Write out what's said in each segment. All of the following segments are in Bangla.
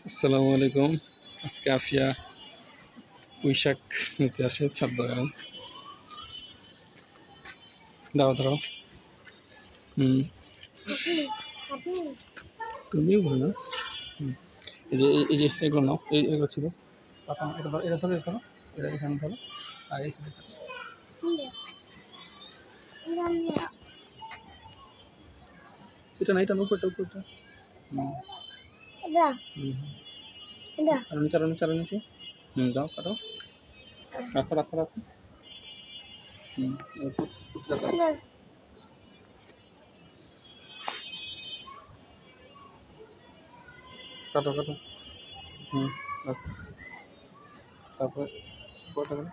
আসসালামু আলাইকুম। আজকে আফিয়া পুঁইশাক নিতে আসে ছাদ বাগানে। দাও দাও। তুমিও বলো না। এই যে এগুলো নাও, এগুলো ছিল। এটা ধরো, এটা ধরো, এটা এখানে ধরো। আর এটা না, এটা উপরটা উপরটা। নিচে আরো নিচে আরো নিচে। দাও কাটো। রাখো রাখো রাখো। কাটো কাটো। রাখো। তারপর কটা গেল?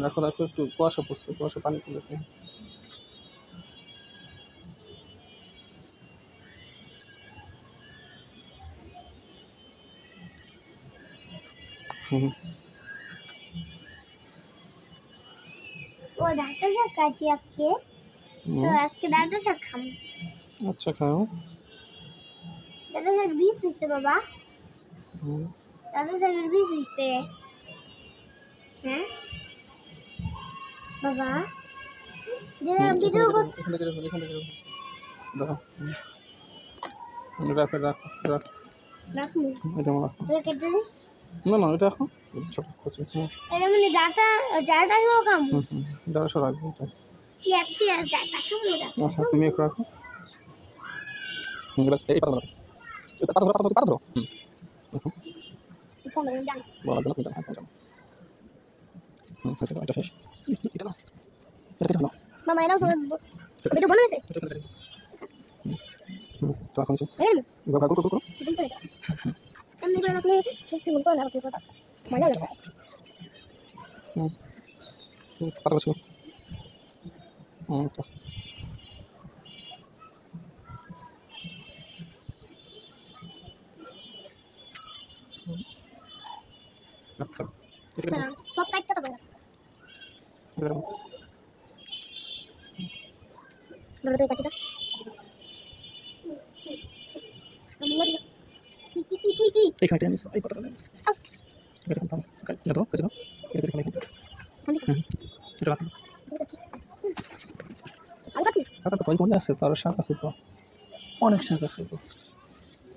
রাখো রাখো, একটু কুয়াশা পড়ছে, কুয়াশা পানি তুলে। ও ডাটা শাক কাটি আজকে, তো আজকে ডাটা শাক খাবো। আচ্ছা খাও। ডাটা শাক বীজ হইছে বাবা, ডাটা শাকের বীজ হইছে। হ্যাঁ বাবা, ভিডিও করতে এখানে দেখো। রাখো রাখো রাখো। রাখবো, এটা রাখো। কেটে দিই। না না, এটা রাখো। ছোট কচি। এটা মানে ডাটা ডাটা খাবো খাবো। দাঁড়া, সর রাখবো এটা। পেঁয়াজ পেঁয়াজ ডাটা খাবো না। আচ্ছা, তুমি একটু রাখো। এই পাতা ধরো, এই পাতা ধরো, পাতা ধরো, পাতা ধরো। দেখো বলা গেল তুমি জানো। আচ্ছা, এটা শেষ। এটা না, এটা কেটে ফেলো। মামা এরাও সব ভিডিও বন্ধ হয়েছে। তো এখন ভালো করো করো। এমনি করে আপনি চেষ্টা করুন আর কি কথা মজা লাগে। পাতা বসো। আচ্ছা সব কাটতে তো পারে ধরো তো কাছিটা এখানে টেনিস এই পাতা টেনিস এটা কোনটা কাজ দাও কাজ দাও এটা করে ফেলাই এটা রাখো পাতা তো কই কোন আছে তার শাক আছে তো অনেক শাক আছে তো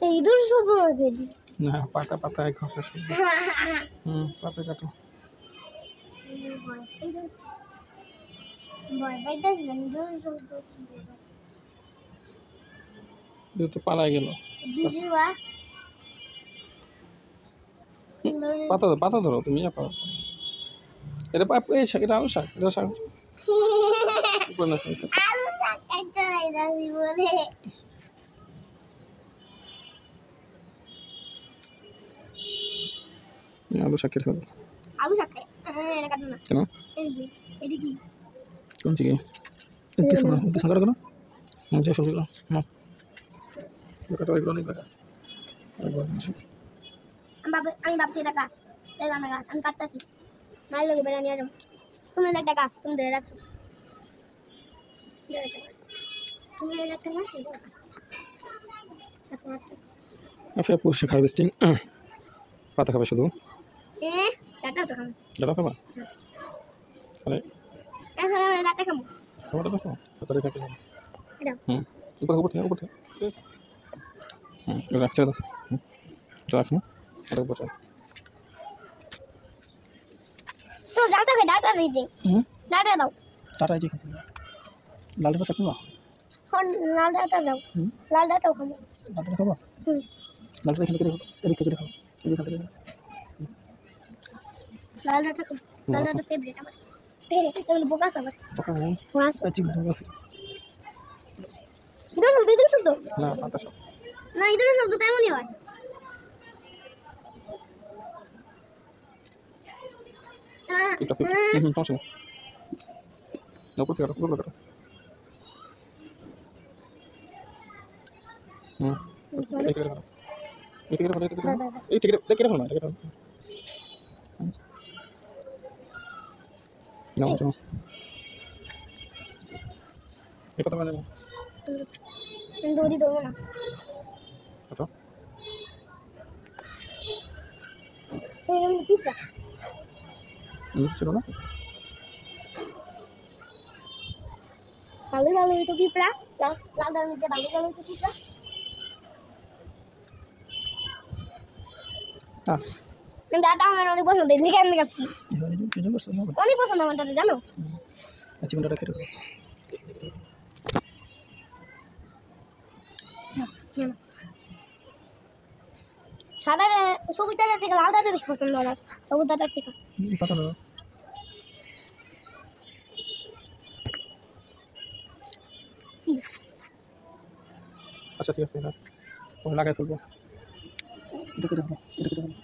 এই দূর শুধু রেডি না পাতা পাতা এক ঘষা শুধু পাতা কাটো এটা তো পালাই গেল পাতা পাতা ধরো তুমি এটা এই শাক এটা আলু শাক এটা শাক আলু শাক খাইতে যাবি বলে আলু শাক কেটে ফেলো আলু শাক খাই এটা কাটো না কেন এটি কি কোন থেকে কিছু করো কেন যে সবজিগুলো না কাটো এগুলো অনেক গাছ আমি ভাবছি এটা গাছ এটা আমার গাছ আমি কাটতেছি মায়ের লোক বেড়া নিয়ে যাবো তুমি একটা গাছ তুমি ধরে রাখছো তুমি একটা গাছ আফিয়া পোশাক হারভেস্টিং পাতা খাবে শুধু ডাটা তো খাবো ডাটা খাবা তাহলে ডাটা খাবো খাবারটা দেখো তাড়াতাড়ি থাকে এটা উপর থেকে রাখছে দাও রাখো এটা উপর তো ডাটা খাই ডাটা দিয়ে দে ডাটা দাও তারা এই যে লাল ডাটা শাক নেবা লাল ডাটা দাও লাল ডাটাও খাবো লাল ডাটা খাবা লাল ডাটা এখানে এদিক থেকে খাও এদিক থেকে লাল ডাটা খাবো লাল ডাটা ফেভারিট আমার এটা বোকা সবার মাছ চিকেন ইদুর শব্দ না পাতা সব না ইদুর শব্দ তেমনই হয় এটা সমস্যা নেই উপর থেকে কাটো উপর কাটো এই থেকে দেখে ফেলো না দেখে ফেলো নাও এই কত মানে কিন্তু ওটি ধরবো না। কত পিঁপড়া নিচে ছিল না ভালোই ভালো হইতো পিঁপড়া, লাউডার মধ্যে ভালোই ভালো হইতো পিঁপড়া। হ্যাঁ কিন্তু আটা আমার অনেক পছন্দ, এদিকে আমি কাটছি কিছু করছে হবে অনেক পছন্দ আমার দাদা, জানো? চিকেনটা খেতে হবে সাদা সবুজ দাদার থেকে লাল দাদা বেশি পছন্দ আমার, সবুজ দাদার থেকে। কত না আচ্ছা ঠিক আছে এটা ওটা লাগাই ফেলবো এটা কেটে ফেলো এটা কেটে ফেলো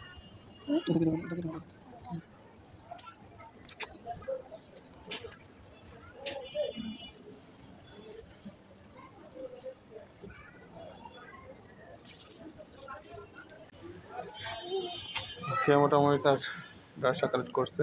এটা কেটে ফেলো এটা কেটে ফেলো সে মোটামুটি তার ব্যবসা কালেক্ট করছে